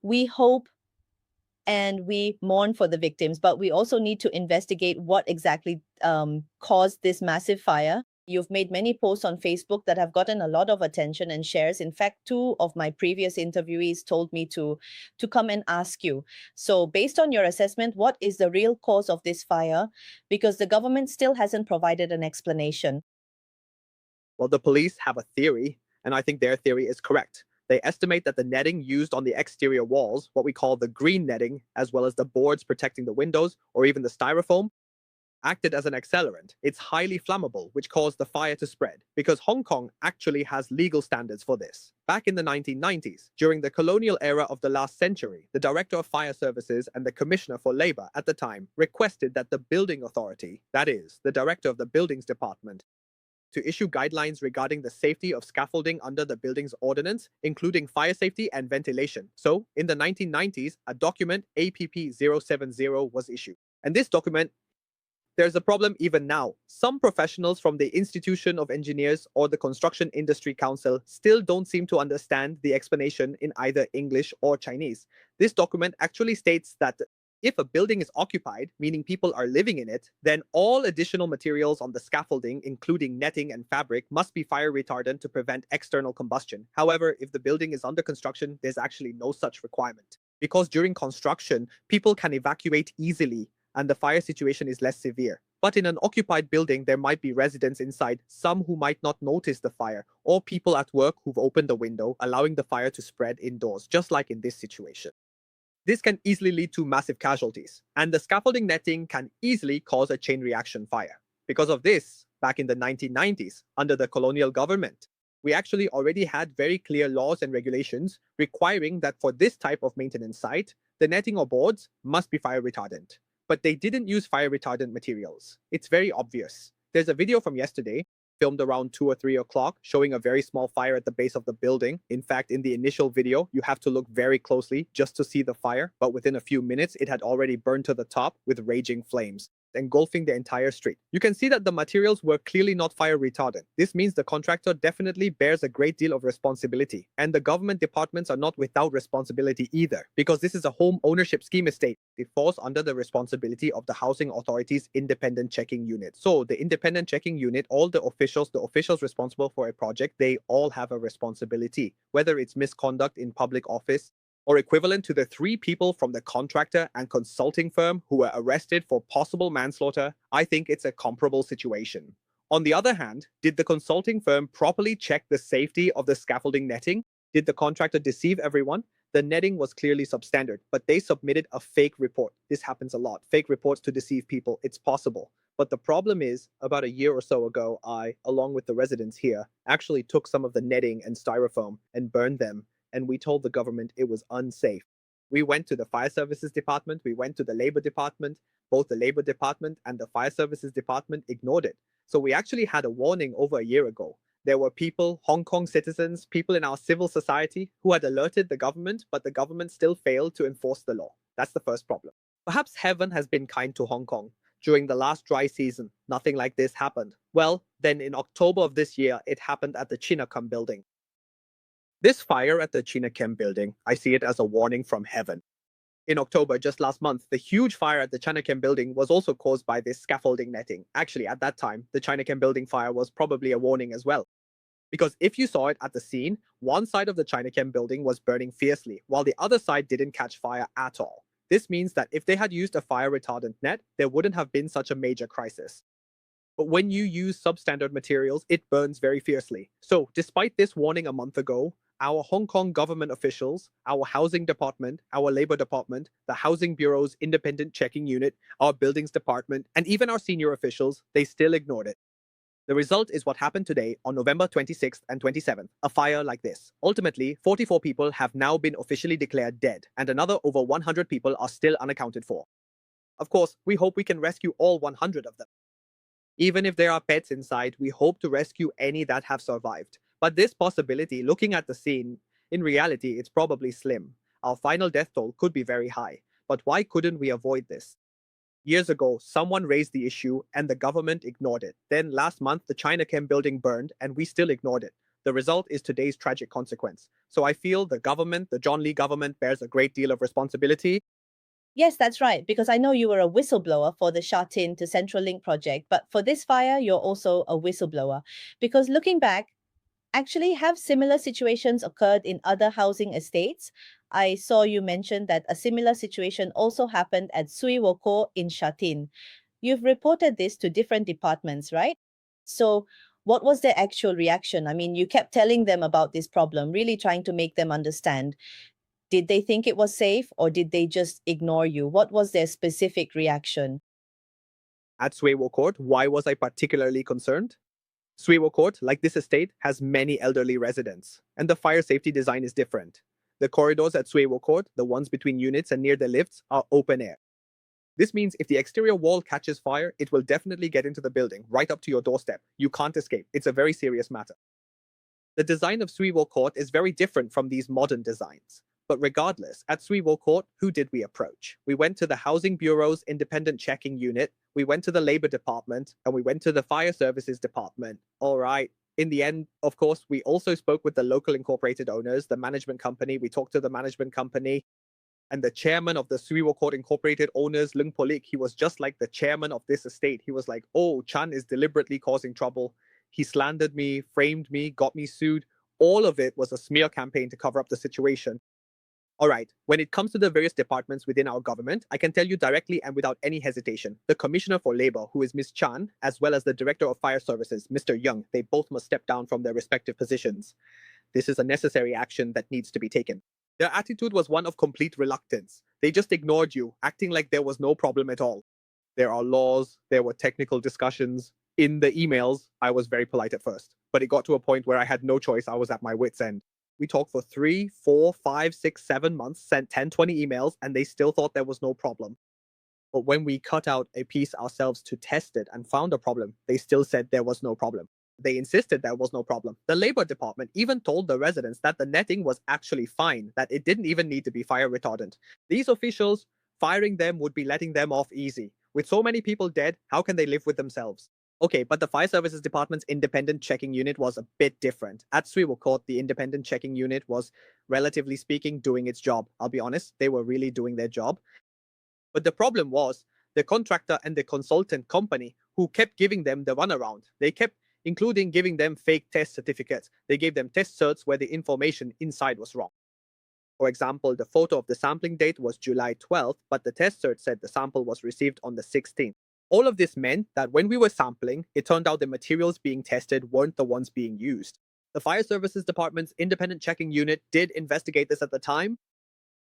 We hope and we mourn for the victims, but we also need to investigate what exactly caused this massive fire. You've made many posts on Facebook that have gotten a lot of attention and shares. In fact, two of my previous interviewees told me to come and ask you. So, based on your assessment, what is the real cause of this fire? Because the government still hasn't provided an explanation. Well, the police have a theory, and I think their theory is correct. They estimate that the netting used on the exterior walls, what we call the green netting, as well as the boards protecting the windows or even the styrofoam, acted as an accelerant. It's highly flammable, which caused the fire to spread, because Hong Kong actually has legal standards for this. Back in the 1990s, during the colonial era of the last century, the Director of Fire Services and the Commissioner for Labor at the time requested that the building authority, that is, the Director of the Buildings Department, to issue guidelines regarding the safety of scaffolding under the building's ordinance, including fire safety and ventilation. So, in the 1990s, a document APP 070 was issued. And this document, there's a problem even now. Some professionals from the Institution of Engineers or the Construction Industry Council still don't seem to understand the explanation in either English or Chinese. This document actually states that if a building is occupied, meaning people are living in it, then all additional materials on the scaffolding, including netting and fabric, must be fire retardant to prevent external combustion. However, if the building is under construction, there's actually no such requirement. Because during construction, people can evacuate easily and the fire situation is less severe. But in an occupied building, there might be residents inside, some who might not notice the fire, or people at work who've opened the window, allowing the fire to spread indoors, just like in this situation. This can easily lead to massive casualties, and the scaffolding netting can easily cause a chain reaction fire. Because of this, back in the 1990s, under the colonial government, we actually already had very clear laws and regulations requiring that for this type of maintenance site, the netting or boards must be fire retardant. But they didn't use fire retardant materials. It's very obvious. There's a video from yesterday filmed around 2 or 3 o'clock, showing a very small fire at the base of the building. In fact, in the initial video, you have to look very closely just to see the fire, but within a few minutes, it had already burned to the top with raging flames, engulfing the entire street. You can see that the materials were clearly not fire retardant. This means the contractor definitely bears a great deal of responsibility, and the government departments are not without responsibility either, because this is a home ownership scheme estate. It falls under the responsibility of the Housing Authority's independent checking unit. So the independent checking unit, all the officials responsible for a project, they all have a responsibility, whether it's misconduct in public office, or equivalent to the 3 people from the contractor and consulting firm who were arrested for possible manslaughter. I think it's a comparable situation. On the other hand, did the consulting firm properly check the safety of the scaffolding netting? Did the contractor deceive everyone? The netting was clearly substandard, but they submitted a fake report. This happens a lot. Fake reports to deceive people. It's possible. But the problem is, about a year or so ago, I, along with the residents here, actually took some of the netting and styrofoam and burned them, and we told the government it was unsafe. We went to the fire services department, we went to the labor department, both the labor department and the fire services department ignored it. So we actually had a warning over a year ago. There were people, Hong Kong citizens, people in our civil society who had alerted the government, but the government still failed to enforce the law. That's the first problem. Perhaps heaven has been kind to Hong Kong. During the last dry season, nothing like this happened. Well, then in October of this year, it happened at the Chinacum building. This fire at the Chinachem building, I see it as a warning from heaven. In October, just last month, the huge fire at the Chinachem building was also caused by this scaffolding netting. Actually, at that time, the Chinachem building fire was probably a warning as well. Because if you saw it at the scene, one side of the Chinachem building was burning fiercely, while the other side didn't catch fire at all. This means that if they had used a fire retardant net, there wouldn't have been such a major crisis. But when you use substandard materials, it burns very fiercely. So, despite this warning a month ago, our Hong Kong government officials, our housing department, our labor department, the Housing Bureau's independent checking unit, our buildings department, and even our senior officials, they still ignored it. The result is what happened today on November 26th and 27th, a fire like this. Ultimately, 44 people have now been officially declared dead, and another over 100 people are still unaccounted for. Of course, we hope we can rescue all 100 of them. Even if there are pets inside, we hope to rescue any that have survived. But this possibility, looking at the scene, in reality, it's probably slim. Our final death toll could be very high. But why couldn't we avoid this? Years ago, someone raised the issue and the government ignored it. Then last month, the Chinachem building burned and we still ignored it. The result is today's tragic consequence. So I feel the government, the John Lee government, bears a great deal of responsibility. Yes, that's right, because I know you were a whistleblower for the Sha Tin to Central Link project, but for this fire, you're also a whistleblower. Because looking back, actually, have similar situations occurred in other housing estates? I saw you mention that a similar situation also happened at Sui Woko in Sha Tin. You've reported this to different departments, right? So, what was their actual reaction? I mean, you kept telling them about this problem, really trying to make them understand. Did they think it was safe or did they just ignore you? What was their specific reaction? At Suewo Court, why was I particularly concerned? Suewo Court, like this estate, has many elderly residents, and the fire safety design is different. The corridors at Suewo Court, the ones between units and near the lifts, are open air. This means if the exterior wall catches fire, it will definitely get into the building, right up to your doorstep. You can't escape. It's a very serious matter. The design of Suiwo Court is very different from these modern designs. But regardless, at Suiwo Court, who did we approach? We went to the Housing Bureau's Independent Checking Unit, we went to the Labor Department, and we went to the Fire Services Department. All right. In the end, of course, we also spoke with the local incorporated owners, the management company. We talked to the management company, and the chairman of the Suiwo Court Incorporated owners, Lung Polik, he was just like the chairman of this estate. He was like, oh, Chan is deliberately causing trouble. He slandered me, framed me, got me sued. All of it was a smear campaign to cover up the situation. All right, when it comes to the various departments within our government, I can tell you directly and without any hesitation, the Commissioner for Labor, who is Ms. Chan, as well as the Director of Fire Services, Mr. Young, they both must step down from their respective positions. This is a necessary action that needs to be taken. Their attitude was one of complete reluctance. They just ignored you, acting like there was no problem at all. There are laws, there were technical discussions. In the emails, I was very polite at first, but it got to a point where I had no choice. I was at my wit's end. We talked for 3, 4, 5, 6, 7 months, sent 10, 20 emails, and they still thought there was no problem. But when we cut out a piece ourselves to test it and found a problem, they still said there was no problem. They insisted there was no problem. The Labor Department even told the residents that the netting was actually fine, that it didn't even need to be fire retardant. These officials, firing them would be letting them off easy. With so many people dead, how can they live with themselves? Okay, but the Fire Services Department's independent checking unit was a bit different. At Suiwo Court, the independent checking unit was, relatively speaking, doing its job. I'll be honest, they were really doing their job. But the problem was the contractor and the consultant company who kept giving them the runaround. They kept including giving them fake test certificates. They gave them test certs where the information inside was wrong. For example, the photo of the sampling date was July 12th, but the test cert said the sample was received on the 16th. All of this meant that when we were sampling, it turned out the materials being tested weren't the ones being used. The Fire Services Department's independent checking unit did investigate this at the time,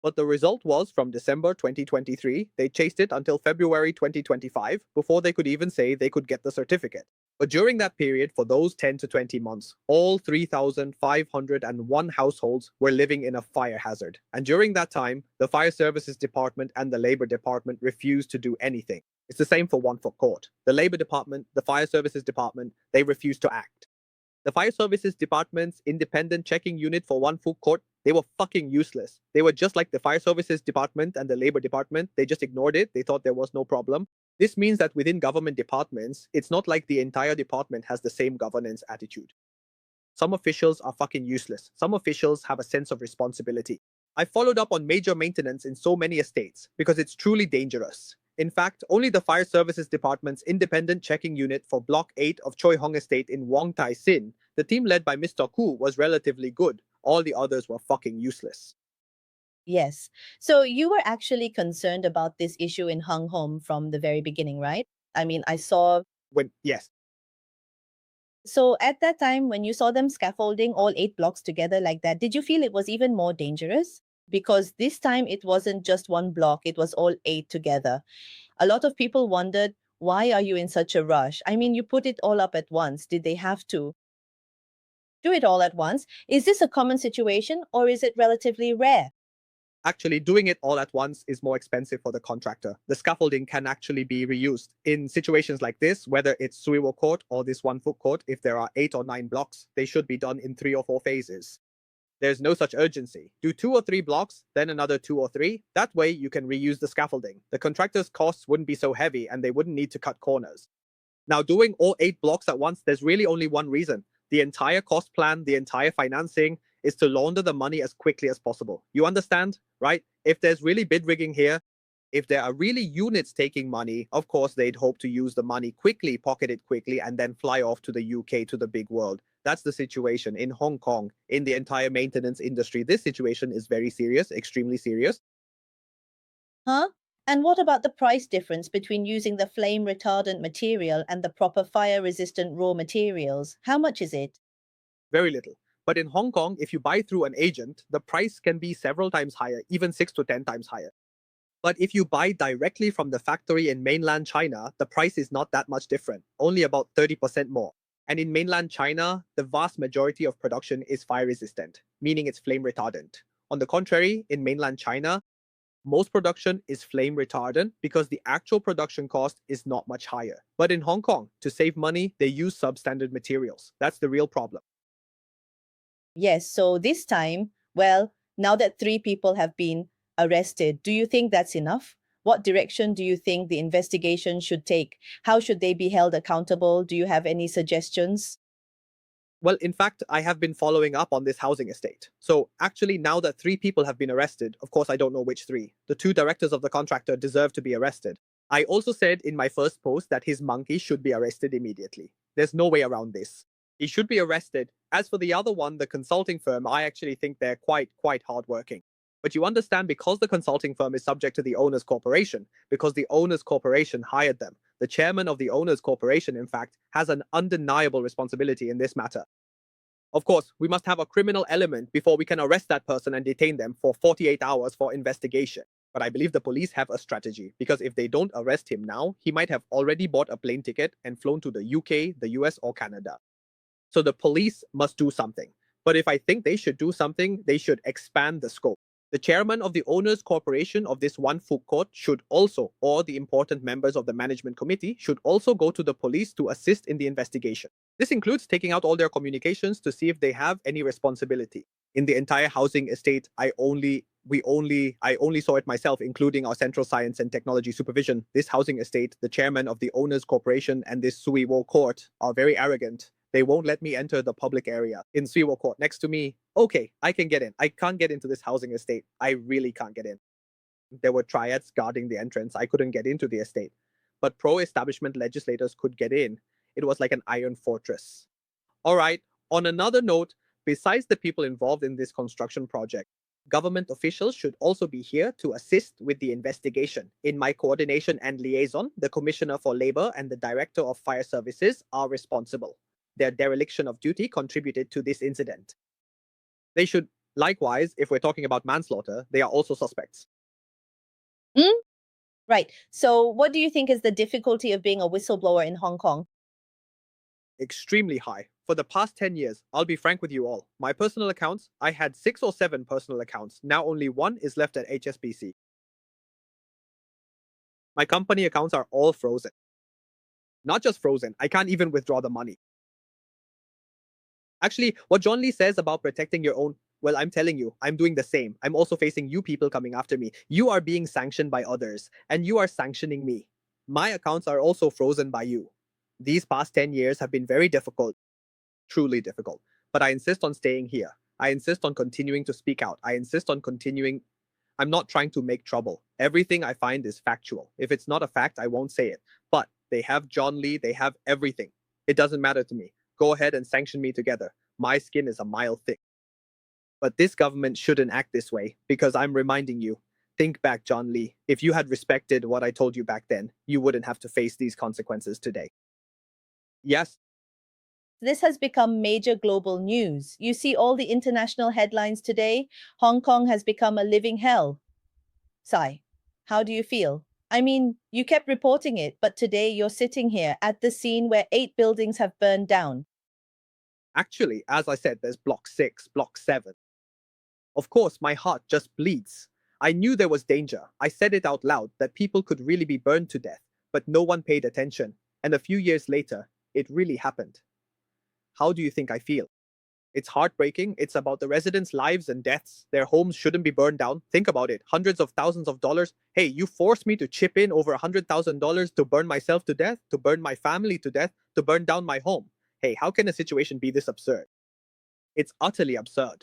but the result was from December 2023, they chased it until February 2025 before they could even say they could get the certificate. But during that period, for those 10 to 20 months, all 3,501 households were living in a fire hazard. And during that time, the Fire Services Department and the Labor Department refused to do anything. It's the same for One Foot Court. The Labor Department, the Fire Services Department, they refused to act. The Fire Services Department's independent checking unit for One Foot Court, they were fucking useless. They were just like the Fire Services Department and the Labor Department. They just ignored it. They thought there was no problem. This means that within government departments, it's not like the entire department has the same governance attitude. Some officials are fucking useless. Some officials have a sense of responsibility. I followed up on major maintenance in so many estates because it's truly dangerous. In fact, only the Fire Services Department's independent checking unit for Block 8 of Choi Hong Estate in Wong Tai Sin, the team led by Mr. Koo, was relatively good. All the others were fucking useless. Yes. So you were actually concerned about this issue in Hung Home from the very beginning, right? I mean, I saw. Yes. So at that time, when you saw them scaffolding all 8 blocks together like that, did you feel it was even more dangerous? Because this time it wasn't just one block, it was all 8 together. A lot of people wondered, why are you in such a rush? I mean, you put it all up at once. Did they have to do it all at once? Is this a common situation or is it relatively rare? Actually, doing it all at once is more expensive for the contractor. The scaffolding can actually be reused. In situations like this, whether it's Suiwo Court or this One Foot Court, if there are 8 or 9 blocks, they should be done in 3 or 4 phases. There's no such urgency. Do 2 or 3 blocks, then another 2 or 3. That way, you can reuse the scaffolding. The contractor's costs wouldn't be so heavy and they wouldn't need to cut corners. Now, doing all 8 blocks at once, there's really only one reason. The entire cost plan, the entire financing is to launder the money as quickly as possible. You understand, right? If there's really bid rigging here, if there are really units taking money, of course, they'd hope to use the money quickly, pocket it quickly, and then fly off to the UK, to the big world. That's the situation in Hong Kong, in the entire maintenance industry. This situation is very serious, extremely serious. Huh? And what about the price difference between using the flame retardant material and the proper fire resistant raw materials? How much is it? Very little. But in Hong Kong, if you buy through an agent, the price can be several times higher, even 6 to 10 times higher. But if you buy directly from the factory in mainland China, the price is not that much different, only about 30% more. And in mainland China, the vast majority of production is fire resistant, meaning it's flame retardant. On the contrary, in mainland China, most production is flame retardant because the actual production cost is not much higher. But in Hong Kong, to save money, they use substandard materials. That's the real problem. Yes, so this time, well, now that 3 people have been arrested, do you think that's enough? What direction do you think the investigation should take? How should they be held accountable? Do you have any suggestions? Well, in fact, I have been following up on this housing estate. So actually, now that 3 people have been arrested, of course, I don't know which 3. The 2 directors of the contractor deserve to be arrested. I also said in my first post that his monkey should be arrested immediately. There's no way around this. He should be arrested. As for the other one, the consulting firm, I actually think they're quite hardworking. But you understand, because the consulting firm is subject to the owner's corporation, because the owner's corporation hired them, the chairman of the owner's corporation, in fact, has an undeniable responsibility in this matter. Of course, we must have a criminal element before we can arrest that person and detain them for 48 hours for investigation. But I believe the police have a strategy, because if they don't arrest him now, he might have already bought a plane ticket and flown to the UK, the US, or Canada. So the police must do something. But if I think they should do something, they should expand the scope. The chairman of the owners corporation of this one food court should also, or the important members of the management committee, should also go to the police to assist in the investigation. This includes taking out all their communications to see if they have any responsibility. In the entire housing estate, I only saw it myself, including our Central Science and Technology Supervision. This housing estate, the chairman of the owners corporation, and this Sui Wo court are very arrogant. They won't let me enter the public area. In Sui Wo court next to me, okay, I can get in. I can't get into this housing estate. I really can't get in. There were triads guarding the entrance. I couldn't get into the estate. But pro-establishment legislators could get in. It was like an iron fortress. All right, on another note, besides the people involved in this construction project, government officials should also be here to assist with the investigation. In my coordination and liaison, the Commissioner for Labor and the Director of Fire Services are responsible. Their dereliction of duty contributed to this incident. They should, likewise, if we're talking about manslaughter, they are also suspects. Right. So, what do you think is the difficulty of being a whistleblower in Hong Kong? Extremely high. For the past 10 years, I'll be frank with you all. My personal accounts, I had 6 or 7 personal accounts. Now only 1 is left at HSBC. My company accounts are all frozen. Not just frozen, I can't even withdraw the money. Actually, what John Lee says about protecting your own, well, I'm telling you, I'm doing the same. I'm also facing you people coming after me. You are being sanctioned by others, and you are sanctioning me. My accounts are also frozen by you. These past 10 years have been very difficult, truly difficult. But I insist on staying here. I insist on continuing to speak out. I insist on continuing. I'm not trying to make trouble. Everything I find is factual. If it's not a fact, I won't say it. But they have John Lee, they have everything. It doesn't matter to me. Go ahead and sanction me together. My skin is a mile thick. But this government shouldn't act this way, because I'm reminding you. Think back, John Lee. If you had respected what I told you back then, you wouldn't have to face these consequences today. Yes, This has become major global news. You see all the international headlines today. Hong Kong has become a living hell. Sai, how do you feel? I mean, you kept reporting it, but today you're sitting here at the scene where 8 buildings have burned down. actually, as I said, there's Block 6, Block 7. Of course, my heart just bleeds. I knew there was danger. I said it out loud that people could really be burned to death, but no one paid attention. And a few years later, it really happened. How do you think I feel? It's heartbreaking. It's about the residents' lives and deaths. Their homes shouldn't be burned down. Think about it. Hundreds of thousands of dollars. Hey, you forced me to chip in over $100,000 to burn myself to death, to burn my family to death, to burn down my home. hey, how can a situation be this absurd? It's utterly absurd.